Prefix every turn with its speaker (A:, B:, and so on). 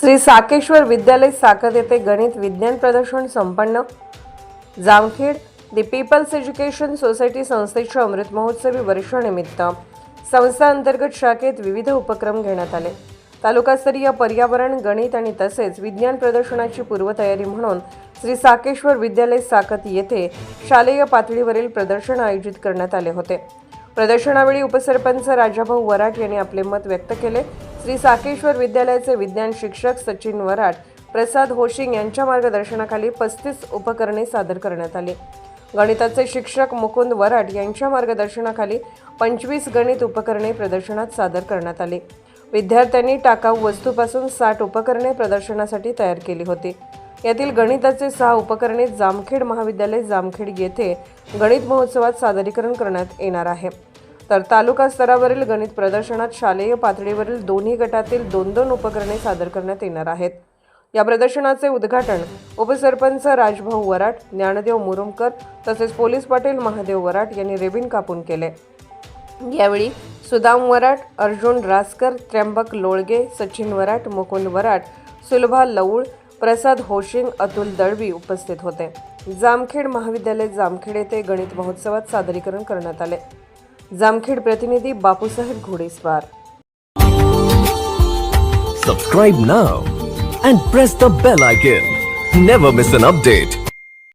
A: श्री साकेश्वर विद्यालय साकत येथे गणित विज्ञान प्रदर्शन संपन्न. जामखेड दी पीपल्स एज्युकेशन सोसायटी संस्थेच्या अमृत महोत्सवी वर्षानिमित्त संस्था अंतर्गत शाखेत विविध उपक्रम घेण्यात आले. तालुकास्तरीय पर्यावरण, गणित आणि तसेच विज्ञान प्रदर्शनाची पूर्वतयारी म्हणून श्री साकेश्वर विद्यालय साकत येथे शालेय पातळीवरील प्रदर्शन आयोजित करण्यात आले होते. प्रदर्शनावेळी उपसरपंच राजाभाऊ वराट यांनी आपले मत व्यक्त केले. श्री साकेश्वर विद्यालयाचे विज्ञान शिक्षक सचिन वराट, प्रसाद होशिंग यांच्या मार्गदर्शनाखाली 35 उपकरणे सादर करण्यात आली. गणिताचे शिक्षक मुकुंद वराट यांच्या मार्गदर्शनाखाली 25 गणित उपकरणे प्रदर्शनात सादर करण्यात आली. विद्यार्थ्यांनी टाकाऊ वस्तूपासून 60 उपकरणे प्रदर्शनासाठी तयार केली होती. यातील गणिताचे 6 उपकरणे जामखेड महाविद्यालय जामखेड येथे गणित महोत्सवात सादरीकरण करण्यात येणार आहे. तर तालुका स्तरावरील गणित प्रदर्शनात शालेय पातळीवरील दोन्ही गटातील 2-2 उपकरणे सादर करण्यात येणार आहेत. या प्रदर्शनाचे उद्घाटन उपसरपंच राजभाऊ वराट, ज्ञानदेव मुरुमकर तसेच पोलीस पाटील महादेव वराट यांनी रेबिन कापून केले. यावेळी सुदाम वराट, अर्जुन रासकर, त्र्यंबक लोळगे, सचिन वराट, मुकुंद वराट, सुलभा लवळ, प्रसाद होशिंग, अतुल दळवी उपस्थित होते. जामखेड महाविद्यालय जामखेड येथे गणित महोत्सवात सादरीकरण करण्यात आले. जामखेड प्रतिनिधी बापूसाहेब घोडेस्वार.
B: Subscribe now and press the bell icon. Never miss an update.